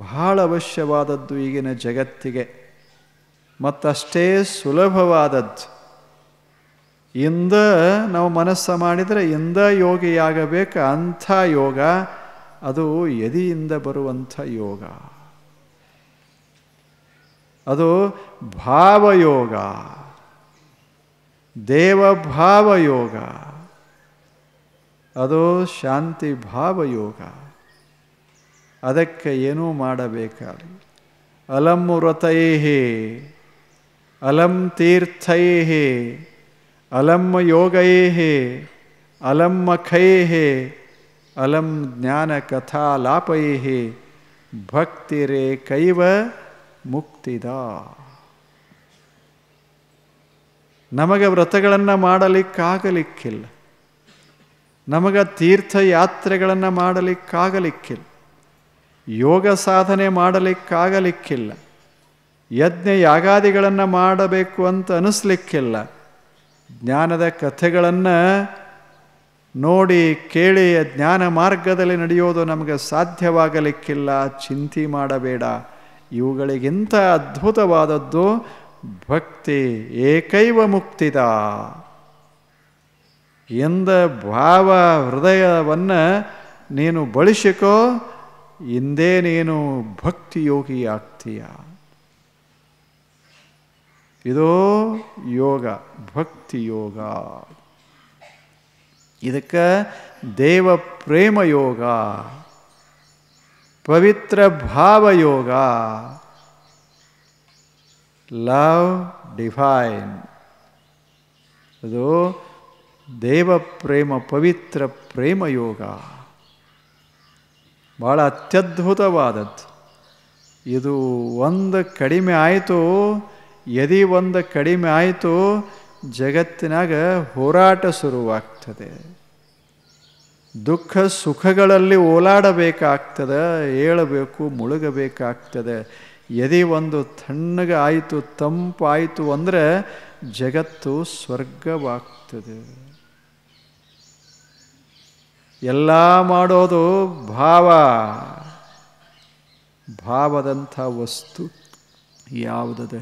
ಬಹಳ ಅವಶ್ಯವಾದದ್ದು ಈಗಿನ ಜಗತ್ತಿಗೆ, ಮತ್ತಷ್ಟೇ ಸುಲಭವಾದದ್ದು. ಇಂದ ನಾವು ಮನಸ್ಸು ಮಾಡಿದರೆ ಇಂದ ಯೋಗಿಯಾಗಬೇಕು. ಅಂಥ ಯೋಗ ಅದು ಯದಿಯಿಂದ ಬರುವಂಥ ಯೋಗ, ಅದು ಭಾವಯೋಗ, ದೇವಭಾವಯೋಗ, ಅದು ಶಾಂತಿ ಭಾವಯೋಗ. ಅದಕ್ಕೆ ಏನೂ ಮಾಡಬೇಕಾಗಿ ಅಲಂ ವ್ರತೈಹಿ ಅಲಂ ತೀರ್ಥೈಹಿ ಅಲಂ ಯೋಗೈಹಿ ಅಲಂ ಮಖೈಹಿ ಅಲಂ ಜ್ಞಾನ ಕಥಾಲಾಪೈಹಿ ಭಕ್ತಿರೇಕೈವ ಮುಕ್ತಿದ. ನಮಗೆ ವ್ರತಗಳನ್ನು ಮಾಡಲಿಕ್ಕಾಗಲಿಕ್ಕಿಲ್ಲ, ನಮಗೆ ತೀರ್ಥಯಾತ್ರೆಗಳನ್ನು ಮಾಡಲಿಕ್ಕಾಗಲಿಕ್ಕಿಲ್ಲ, ಯೋಗ ಸಾಧನೆ ಮಾಡಲಿಕ್ಕಾಗಲಿಕ್ಕಿಲ್ಲ, ಯಜ್ಞ ಯಾಗಾದಿಗಳನ್ನು ಮಾಡಬೇಕು ಅಂತ ಅನಿಸ್ಲಿಕ್ಕಿಲ್ಲ, ಜ್ಞಾನದ ಕಥೆಗಳನ್ನು ನೋಡಿ ಕೇಳಿ ಜ್ಞಾನ ಮಾರ್ಗದಲ್ಲಿ ನಡೆಯೋದು ನಮಗೆ ಸಾಧ್ಯವಾಗಲಿಕ್ಕಿಲ್ಲ. ಚಿಂತೆ ಮಾಡಬೇಡ. ಇವುಗಳಿಗಿಂತ ಅದ್ಭುತವಾದದ್ದು ಭಕ್ತಿ ಏಕೈವ ಮುಕ್ತಿದ ಎಂದ ಭಾವ ಹೃದಯವನ್ನು ನೀನು ಬಳಸಿಕೋ, ಇಂದೇ ನೀನು ಭಕ್ತಿಯೋಗಿ ಆಗ್ತೀಯ. ಇದೋ ಯೋಗ, ಭಕ್ತಿ ಯೋಗ. ಇದಕ್ಕೆ ದೇವ ಪ್ರೇಮ ಯೋಗ, ಪವಿತ್ರ ಭಾವಯೋಗ, ಲವ್ ಡಿವೈನ್. ಅದು ದೇವ ಪ್ರೇಮ, ಪವಿತ್ರ ಪ್ರೇಮ ಯೋಗ, ಭಾಳ ಅತ್ಯದ್ಭುತವಾದದ್ದು. ಇದು ಒಂದು ಕಡಿಮೆ ಆಯಿತು, ಯದಿ ಒಂದು ಕಡಿಮೆ ಆಯಿತು, ಜಗತ್ತಿನಾಗ ಹೋರಾಟ ಶುರುವಾಗ್ತದೆ. ದುಃಖ ಸುಖಗಳಲ್ಲಿ ಓಲಾಡಬೇಕಾಗ್ತದೆ, ಏಳಬೇಕು, ಮುಳುಗಬೇಕಾಗ್ತದೆ. ಯದಿ ಒಂದು ತಣ್ಣಗೆ ಆಯಿತು, ತಂಪಾಯಿತು ಅಂದರೆ ಜಗತ್ತು ಸ್ವರ್ಗವಾಗ್ತದೆ. ಎಲ್ಲ ಮಾಡೋದು ಭಾವ. ಭಾವದಂಥ ವಸ್ತು ಯಾವುದದ?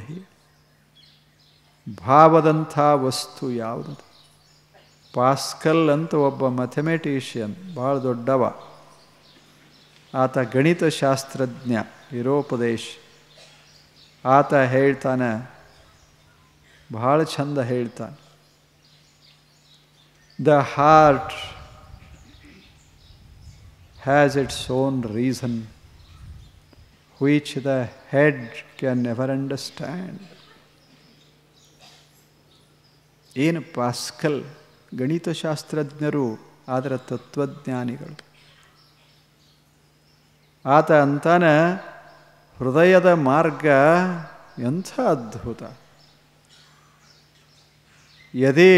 ಭಾವದಂಥ ವಸ್ತು ಯಾವುದದು? ಪಾಸ್ಕಲ್ ಅಂತ ಒಬ್ಬ ಮ್ಯಾಥಮೆಟಿಷಿಯನ್, ಭಾಳ ದೊಡ್ಡವ, ಆತ ಗಣಿತಶಾಸ್ತ್ರಜ್ಞ, ಯುರೋಪದೇಶ. ಆತ ಹೇಳ್ತಾನೆ, ಭಾಳ ಚಂದ ಹೇಳ್ತಾನೆ, the heart has its own reason which the head can never understand. ಏನು ಪಾಸ್ಕಲ್ ಗಣಿತಶಾಸ್ತ್ರಜ್ಞರು, ಆದರೆ ತತ್ವಜ್ಞಾನಿಗಳು. ಆತ ಅಂತಾನೆ, ಹೃದಯದ ಮಾರ್ಗ ಎಂಥ ಅದ್ಭುತ. ಯದೇ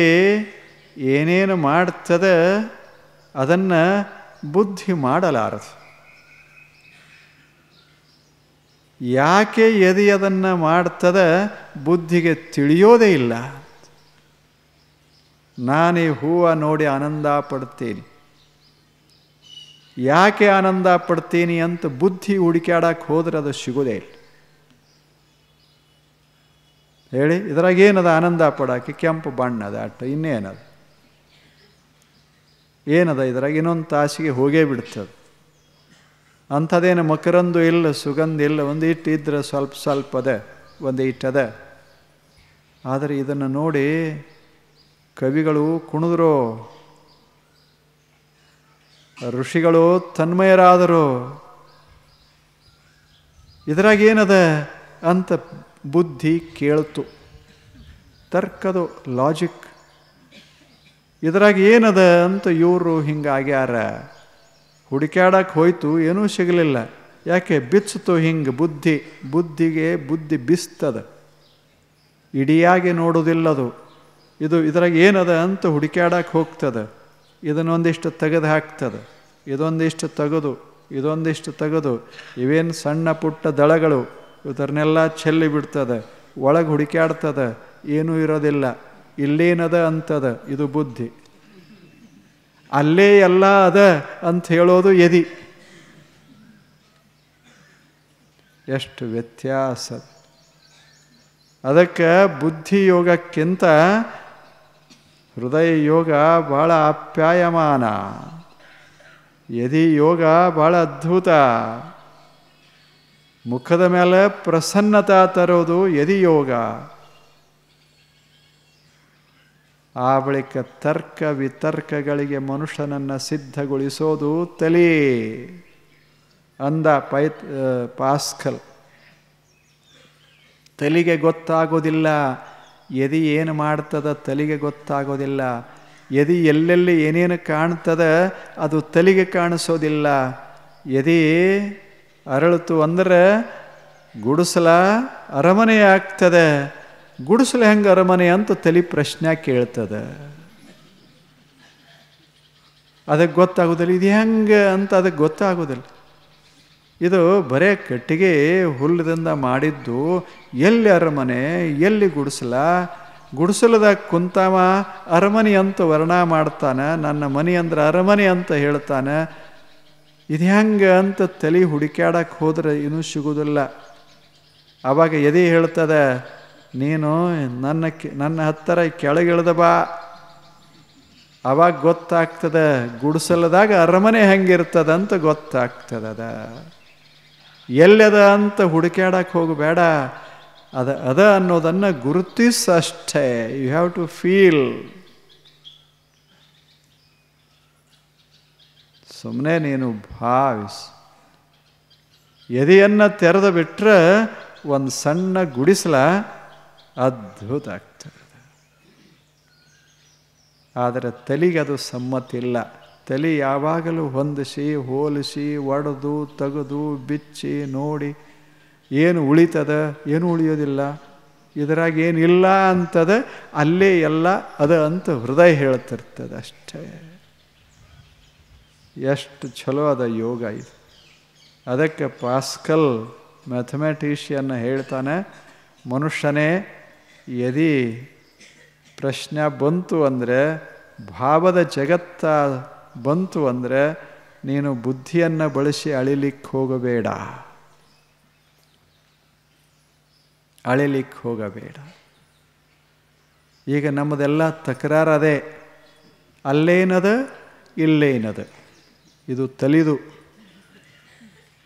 ಏನೇನು ಮಾಡ್ತದೆ ಅದನ್ನು ಬುದ್ಧಿ ಮಾಡಲಾರದು. ಯಾಕೆ ಯದಿ ಅದನ್ನು ಮಾಡ್ತದೆ ಬುದ್ಧಿಗೆ ತಿಳಿಯೋದೇ ಇಲ್ಲ. ನಾನು ಈ ಹೂವು ನೋಡಿ ಆನಂದ ಪಡ್ತೀನಿ, ಯಾಕೆ ಆನಂದ ಪಡ್ತೀನಿ ಅಂತ ಬುದ್ಧಿ ಹುಡುಕ್ಯಾಡಕ್ಕೆ ಹೋದ್ರೆ ಅದು ಸಿಗೋದೇ ಇಲ್ಲ. ಹೇಳಿ, ಇದ್ರಾಗೇನದ ಆನಂದ ಪಡೋಕ್ಕೆ? ಕೆಂಪು ಬಣ್ಣದ ಅಟ್ಟ, ಇನ್ನೇನದ? ಏನದ ಇದ್ರಾಗ? ಇನ್ನೊಂದು ತಾಸಿಗೆ ಹೋಗೇ ಬಿಡ್ತದೆ. ಅಂಥದ್ದೇನು ಮಕರಂದು ಇಲ್ಲ, ಸುಗಂಧ ಇಲ್ಲ. ಒಂದು ಇಟ್ಟು ಇದ್ರೆ ಸ್ವಲ್ಪ ಸ್ವಲ್ಪ ಅದ, ಒಂದು ಇಟ್ಟದ. ಆದರೆ ಇದನ್ನು ನೋಡಿ ಕವಿಗಳು ಕುಣಿದ್ರು, ಋಷಿಗಳು ತನ್ಮಯರಾದರು. ಇದ್ರಾಗೇನದ ಅಂತ ಬುದ್ಧಿ ಕೇಳ್ತು, ತರ್ಕದು, ಲಾಜಿಕ್. ಇದ್ರಾಗ ಏನದ ಅಂತ ಇವರು ಹಿಂಗಾಗ್ಯಾರ. ಹುಡುಕ್ಯಾಡಕ್ಕೆ ಹೋಯ್ತು, ಏನೂ ಸಿಗಲಿಲ್ಲ. ಯಾಕೆ? ಬಿಚ್ಚಿತು ಹಿಂಗೆ ಬುದ್ಧಿಗೆ ಬುದ್ಧಿ ಬಿಸ್ತದ, ಇಡಿಯಾಗಿ ನೋಡೋದಿಲ್ಲದು. ಇದ್ರಾಗ ಏನದ ಅಂತ ಹುಡುಕ್ಯಾಡಕ್ಕೆ ಹೋಗ್ತದೆ. ಇದನ್ನೊಂದಿಷ್ಟು ತೆಗೆದು ಹಾಕ್ತದೆ, ಇದೊಂದಿಷ್ಟು ತೆಗೆದು, ಇದೊಂದಿಷ್ಟು ತೆಗೆದು, ಇವೇನು ಸಣ್ಣ ಪುಟ್ಟ ದಳಗಳು, ಇದನ್ನೆಲ್ಲ ಚೆಲ್ಲಿ ಬಿಡ್ತದೆ. ಒಳಗೆ ಹುಡುಕ್ಯಾಡ್ತದೆ, ಏನೂ ಇರೋದಿಲ್ಲ. ಇಲ್ಲೇನದ ಅಂತದ, ಇದು ಬುದ್ಧಿ. ಅಲ್ಲೇ ಎಲ್ಲ ಅದ ಅಂತ ಹೇಳೋದು ಯದಿ. ಎಷ್ಟು ವ್ಯತ್ಯಾಸ. ಅದಕ್ಕೆ ಬುದ್ಧಿ ಯೋಗಕ್ಕಿಂತ ಹೃದಯ ಯೋಗ ಭಾಳ ಆಪ್ಯಾಯಮಾನ, ಯದಿ ಯೋಗ ಭಾಳ ಅದ್ಭುತ. ಮುಖದ ಮೇಲೆ ಪ್ರಸನ್ನತಾ ತರೋದು ಯದಿ ಯೋಗ. ಆ ಬಳಿಕ ತರ್ಕ ವಿತರ್ಕಗಳಿಗೆ ಮನುಷ್ಯನನ್ನು ಸಿದ್ಧಗೊಳಿಸೋದು ತಲೆ ಅಂದ ಪಾಸ್ಕಲ್. ತಲೆಗೆ ಗೊತ್ತಾಗೋದಿಲ್ಲ, ಎದೆ ಏನು ಮಾಡ್ತದ ತಲೆಗೆ ಗೊತ್ತಾಗೋದಿಲ್ಲ. ಎದೆ ಎಲ್ಲೆಲ್ಲಿ ಏನೇನು ಕಾಣ್ತದ ಅದು ತಲೆಗೆ ಕಾಣಿಸೋದಿಲ್ಲ. ಎದೆ ಅರಳಿತು ಅಂದರೆ ಗುಡಿಸಲ ಅರಮನೆ ಆಗ್ತದೆ. ಗುಡಿಸಲು ಹೆಂಗೆ ಅರಮನೆ ಅಂತ ತಲೆ ಪ್ರಶ್ನೆ ಕೇಳ್ತದೆ. ಅದಕ್ಕೆ ಗೊತ್ತಾಗೋದಿಲ್ಲ, ಇದು ಹೆಂಗೆ ಅಂತ ಅದಕ್ಕೆ ಗೊತ್ತಾಗೋದಿಲ್ಲ. ಇದು ಬರೇ ಕಟ್ಟಿಗೆ ಹುಲ್ಲದಿಂದ ಮಾಡಿದ್ದು. ಎಲ್ಲಿ ಅರಮನೆ, ಎಲ್ಲಿ ಗುಡಿಸಲ? ಗುಡಿಸಲದಾಗ ಕುಂತಾವ ಅರಮನೆ ಅಂತ ವರ್ಣ ಮಾಡ್ತಾನೆ, ನನ್ನ ಮನೆ ಅಂದ್ರೆ ಅರಮನೆ ಅಂತ ಹೇಳ್ತಾನೆ. ಇದು ಹೆಂಗೆ ಅಂತ ತಲೆ ಹುಡುಕ್ಯಾಡಕ್ಕೆ ಹೋದ್ರೆ ಇನ್ನೂ ಸಿಗೋದಿಲ್ಲ. ಆವಾಗ ಎದೆ ಹೇಳ್ತದೆ, ನೀನು ನನ್ನ ಹತ್ತಿರ ಕೆಳಗಿಳಿದ ಬಾ, ಅವಾಗ ಗೊತ್ತಾಗ್ತದೆ ಗುಡಿಸಲದಾಗ ಅರಮನೆ ಹೆಂಗಿರ್ತದಂತ ಗೊತ್ತಾಗ್ತದ. ಎಲ್ಲದ ಅಂತ ಹುಡುಕ್ಯಾಡಕ್ಕೆ ಹೋಗಬೇಡ, ಅದ ಅನ್ನೋದನ್ನು ಗುರುತಿಸಷ್ಟೇ. You have to feel. ಸುಮ್ಮನೆ ನೀನು ಭಾವಿಸು. ಎದೆಯನ್ನು ತೆರೆದು ಬಿಟ್ಟರೆ ಒಂದು ಸಣ್ಣ ಗುಡಿಸಲ ಅದ್ಭುತ ಆಗ್ತದೆ. ಆದರೆ ತಲೆಗೆ ಅದು ಸಮ್ಮತಿಲ್ಲ. ತಲೆ ಯಾವಾಗಲೂ ಹೊಂದಿಸಿ ಹೋಲಿಸಿ ಒಡೆದು ತೆಗೆದು ಬಿಚ್ಚಿ ನೋಡಿ ಏನು ಉಳಿತದ, ಏನು ಉಳಿಯೋದಿಲ್ಲ, ಇದರಾಗ ಏನಿಲ್ಲ ಅಂತದ, ಅಲ್ಲೇ ಎಲ್ಲ ಅದ ಅಂತ ಹೃದಯ ಹೇಳ್ತಿರ್ತದೆ ಅಷ್ಟೇ. ಎಷ್ಟು ಚಲೋ ಅದ ಯೋಗ ಇದು. ಅದಕ್ಕೆ ಪಾಸ್ಕಲ್ ಮ್ಯಾಥಮೆಟಿಷಿಯನ್ ಹೇಳ್ತಾನೆ, ಮನುಷ್ಯನೇ ಯದಿ ಪ್ರಶ್ನೆ ಬಂತು ಅಂದರೆ, ಭಾವದ ಜಗತ್ತ ಬಂತು ಅಂದರೆ ನೀನು ಬುದ್ಧಿಯನ್ನು ಬಳಸಿ ಅಳಿಲಿಕ್ಕೆ ಹೋಗಬೇಡ, ಅಳಿಲಿಕ್ಕೆ ಹೋಗಬೇಡ. ಈಗ ನಮ್ಮದೆಲ್ಲ ತಕರಾರದೇ, ಅಲ್ಲೇನದ ಇಲ್ಲೇನದ, ಇದು ತಲಿದು.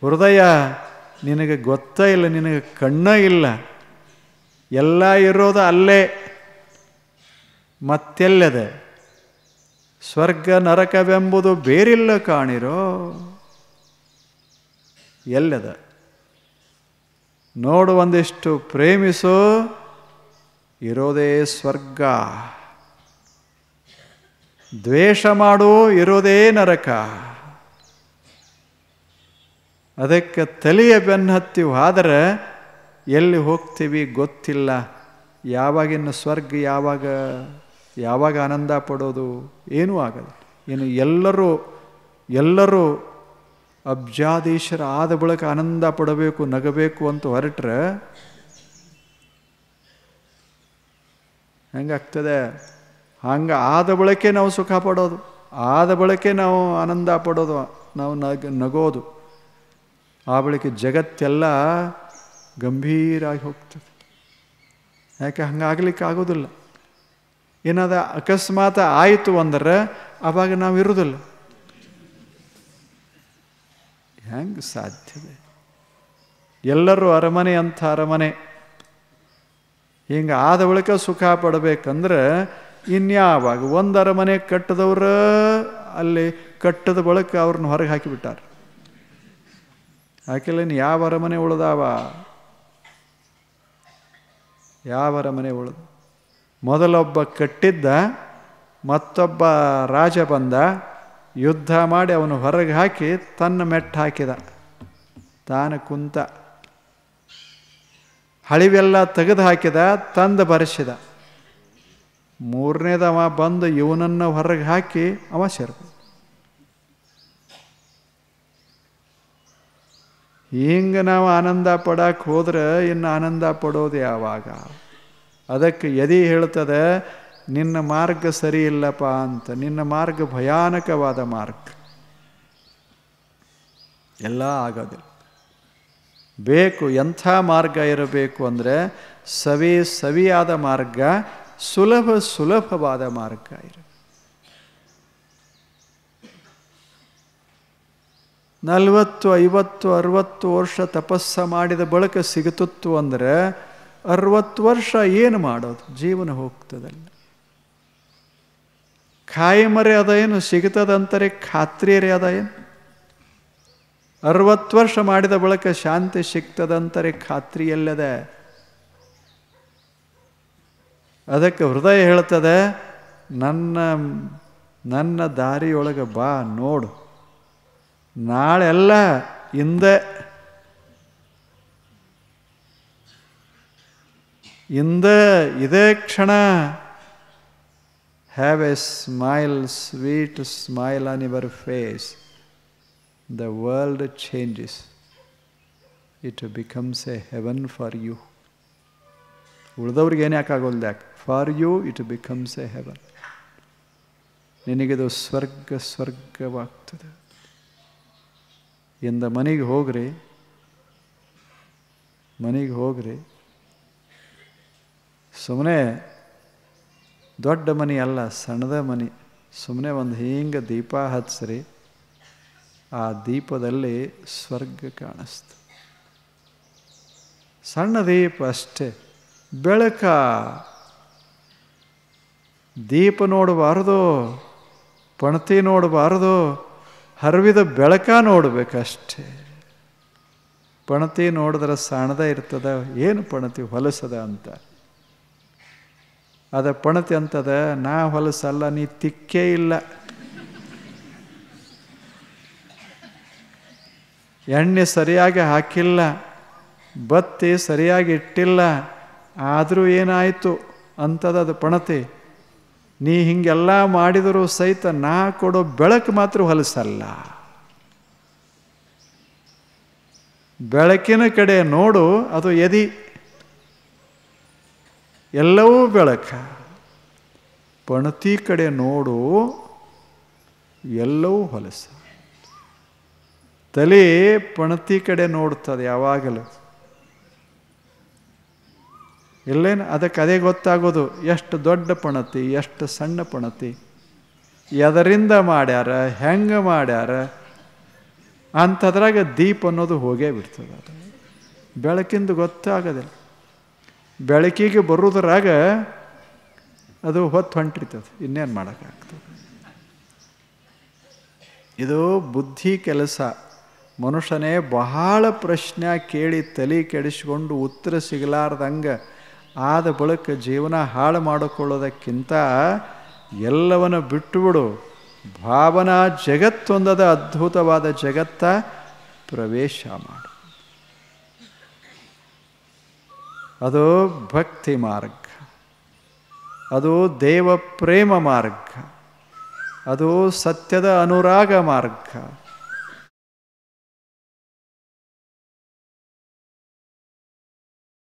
ಹೃದಯ ನಿನಗೆ ಗೊತ್ತೇ ಇಲ್ಲ, ನಿನಗೆ ಕಣ್ಣ ಇಲ್ಲ, ಎಲ್ಲ ಇರೋದು ಅಲ್ಲೇ. ಮತ್ತೆಲ್ಲದೆ ಸ್ವರ್ಗ ನರಕವೆಂಬುದು ಬೇರಿಲ್ಲ ಕಾಣಿರೋ, ಎಲ್ಲದ ನೋಡು. ಒಂದಿಷ್ಟು ಪ್ರೇಮಿಸು, ಇರೋದೇ ಸ್ವರ್ಗ. ದ್ವೇಷ ಮಾಡು, ಇರೋದೇ ನರಕ. ಅದಕ್ಕೆ ತಲೆಯ ಬೆನ್ನತ್ತಿ ಹೋದರೆ ಎಲ್ಲಿ ಹೋಗ್ತೀವಿ ಗೊತ್ತಿಲ್ಲ. ಯಾವಾಗಿನ ಸ್ವರ್ಗ, ಯಾವಾಗ ಆನಂದ ಪಡೋದು ಏನೂ ಆಗಲ್ಲ. ಇನ್ನು ಎಲ್ಲರೂ ಅಬ್ಜಾದೀಶರ ಆದ ಬಳಿಕ ಆನಂದ ಪಡಬೇಕು, ನಗಬೇಕು ಅಂತ ಹೊರಟ್ರೆ ಹೆಂಗಾಗ್ತದೆ? ಹಂಗೆ ಆದ ಬಳಿಕೆ ನಾವು ಸುಖ ಪಡೋದು, ಆದ ಬಳಿಕೆ ನಾವು ಆನಂದ ಪಡೋದು, ನಾವು ನಗೋದು. ಆ ಬಳಿಕ ಜಗತ್ತೆಲ್ಲ ಗಂಭೀರಾಗಿ ಹೋಗ್ತದೆ. ಯಾಕೆ ಹಂಗಾಗ್ಲಿಕ್ಕೆ ಆಗೋದಿಲ್ಲ. ಏನಾದ ಅಕಸ್ಮಾತ್ ಆಯಿತು ಅಂದ್ರೆ ಆವಾಗ ನಾವು ಇರೋದಿಲ್ಲ. ಹೆಂಗೆ ಸಾಧ್ಯತೆ? ಎಲ್ಲರೂ ಅರಮನೆ ಅಂತ ಅರಮನೆ. ಹಿಂಗೆ ಆದ ಬಳಿಕ ಸುಖ ಪಡಬೇಕಂದ್ರೆ ಇನ್ಯಾವಾಗ? ಒಂದು ಅರಮನೆ ಕಟ್ಟದವ್ರು ಅಲ್ಲಿ ಕಟ್ಟದ ಬಳಿಕ ಅವ್ರನ್ನ ಹೊರಗೆ ಹಾಕಿಬಿಟ್ಟಾರ. ಹಾಕಿಲ್ಲ. ಇನ್ನು ಯಾವ ಅರಮನೆ ಉಳ್ದಾವ? ಯಾವ ಅರಮನೆ ಉಳ್ದ? ಮೊದಲೊಬ್ಬ ಕಟ್ಟಿದ್ದ, ಮತ್ತೊಬ್ಬ ರಾಜ ಬಂದ, ಯುದ್ಧ ಮಾಡಿ ಅವನು ಹೊರಗೆ ಹಾಕಿ ತನ್ನ ಮೆಟ್ಟ ಹಾಕಿದ, ತಾನು ಕುಂತ. ಹಳಿವೆಲ್ಲ ತೆಗೆದು ಹಾಕಿದ, ತಂದು ಬರೆಸಿದ. ಮೂರನೇದವ ಬಂದು ಇವನನ್ನು ಹೊರಗೆ ಹಾಕಿ ಅವ ಸೇರ್ಕ. ಹಿಂಗೆ ನಾವು ಆನಂದ ಪಡಕ್ಕೆ ಹೋದ್ರೆ ಇನ್ನು ಆನಂದ ಪಡೋದು ಯಾವಾಗ? ಅದಕ್ಕೆ ಯದಿ ಹೇಳ್ತದೆ, ನಿನ್ನ ಮಾರ್ಗ ಸರಿ ಇಲ್ಲಪ್ಪ ಅಂತ. ನಿನ್ನ ಮಾರ್ಗ ಭಯಾನಕವಾದ ಮಾರ್ಗ, ಎಲ್ಲ ಆಗೋದಿಲ್ಲ. ಬೇಕು. ಎಂಥ ಮಾರ್ಗ ಇರಬೇಕು ಅಂದರೆ ಸವಿಯಾದ ಮಾರ್ಗ, ಸುಲಭವಾದ ಮಾರ್ಗ ಇರಬೇಕು. 40, 50, 60 ವರ್ಷ ತಪಸ್ಸ ಮಾಡಿದ ಬಳಿಕ ಸಿಗುತ್ತಿತ್ತು ಅಂದರೆ 60 ವರ್ಷ ಏನು ಮಾಡೋದು? ಜೀವನ ಹೋಗ್ತದಲ್ಲ. ಖಾಯಮರೆ ಅದ ಏನು ಸಿಗ್ತದಂತಾರೆ, ಖಾತ್ರಿಯರೇ ಅದ ಏನು? 60 ವರ್ಷ ಮಾಡಿದ ಬಳಿಕ ಶಾಂತಿ ಸಿಗ್ತದಂತಾರೆ, ಖಾತ್ರಿ ಎಲ್ಲದೆ? ಅದಕ್ಕೆ ಹೃದಯ ಹೇಳ್ತದೆ, ನನ್ನ ದಾರಿಯೊಳಗೆ ಬಾ, ನೋಡು. ನಾಳೆಲ್ಲ ಇಂದೇ ಇದೇ ಕ್ಷಣ have a smile, sweet smile on your face. The world changes. It becomes a heaven for you. ಉಳಿದವ್ರಿಗೆ ಏನು ಯಾಕಾಗೋಲ್ದು? ಯಾಕೆ? For you it becomes a heaven. ನಿನಗಿದು ಸ್ವರ್ಗವಾಗ್ತದೆ. ಇಂದ ಮನೆಗೆ ಹೋಗ್ರಿ. ಸುಮ್ಮನೆ ದೊಡ್ಡ ಮನೆ ಅಲ್ಲ, ಸಣ್ಣದ ಮನೆ. ಸುಮ್ಮನೆ ಒಂದು ಹಿಂಗೆ ದೀಪ ಹಚ್ಚ್ರಿ, ಆ ದೀಪದಲ್ಲಿ ಸ್ವರ್ಗ ಕಾಣಿಸ್ತು. ಸಣ್ಣ ದೀಪ ಅಷ್ಟೇ, ಬೆಳಕ. ದೀಪ ನೋಡಬಾರ್ದು, ಪಣತಿ ನೋಡಬಾರ್ದು, ಹರಿವಿದ ಬೆಳಕ ನೋಡ್ಬೇಕಷ್ಟೇ. ಪಣತಿ ನೋಡಿದ್ರೆ ಸಣ್ಣದ ಇರ್ತದ, ಏನು ಪಣತಿ ಹೊಲಸದ ಅಂತ. ಅದ ಪಣತಿ ಅಂತದ, ನಾ ಹೊಲಸಲ್ಲ, ನೀ ತಿಕ್ಕೇ ಇಲ್ಲ. ಎಣ್ಣೆ ಸರಿಯಾಗಿ ಹಾಕಿಲ್ಲ, ಬತ್ತಿ ಸರಿಯಾಗಿ ಇಟ್ಟಿಲ್ಲ, ಆದರೂ ಏನಾಯಿತು ಅಂತದ ಅದು ಪಣತಿ. ನೀ ಹಿಂಗೆಲ್ಲ ಮಾಡಿದರೂ ಸಹಿತ ನಾ ಕೊಡೋ ಬೆಳಕು ಮಾತ್ರ ಹೊಲಸಲ್ಲ. ಬೆಳಕಿನ ಕಡೆ ನೋಡು, ಅದು ಎದಿ, ಎಲ್ಲವೂ ಬೆಳಕ. ಪಣತಿ ಕಡೆ ನೋಡು, ಎಲ್ಲವೂ ಹೊಲಸ. ತಲೆ ಪಣತಿ ಕಡೆ ನೋಡ್ತದೆ ಯಾವಾಗಲೂ. ಇಲ್ಲೇನು? ಅದಕ್ಕೆ ಅದೇ ಗೊತ್ತಾಗೋದು, ಎಷ್ಟು ದೊಡ್ಡ ಪಣತಿ, ಎಷ್ಟು ಸಣ್ಣ ಪಣತಿ, ಎದರಿಂದ ಮಾಡ್ಯಾರ, ಹೆಂಗೆ ಮಾಡ್ಯಾರ ಅಂಥದ್ರಾಗ ದೀಪ ಅನ್ನೋದು ಹೋಗೇ ಬಿಡ್ತದೆ. ಅದು ಬೆಳಕಿಂದು ಗೊತ್ತಾಗೋದಿಲ್ಲ. ಬೆಳಕಿಗೆ ಬರೋದ್ರಾಗ ಅದು ಹೊಂಟಿರ್ತದೆ, ಇನ್ನೇನು ಮಾಡೋಕ್ಕಾಗ್ತದೆ. ಇದು ಬುದ್ಧಿ ಕೆಲಸ. ಮನುಷ್ಯನೇ ಬಹಳ ಪ್ರಶ್ನೆ ಕೇಳಿ ತಲೆ ಕೆಡಿಸ್ಕೊಂಡು ಉತ್ತರ ಸಿಗಲಾರ್ದಂಗೆ ಆದ ಬಳಿಕ ಜೀವನ ಹಾಳು ಮಾಡಿಕೊಳ್ಳೋದಕ್ಕಿಂತ ಎಲ್ಲವನ್ನು ಬಿಟ್ಟುಬಿಡು. ಭಾವನಾ ಜಗತ್ತೊಂದದ ಅದ್ಭುತವಾದ ಜಗತ್ತ ಪ್ರವೇಶ ಮಾಡು. ಅದು ಭಕ್ತಿ ಮಾರ್ಗ, ಅದು ದೇವ ಪ್ರೇಮ ಮಾರ್ಗ, ಅದು ಸತ್ಯದ ಅನುರಾಗ ಮಾರ್ಗ.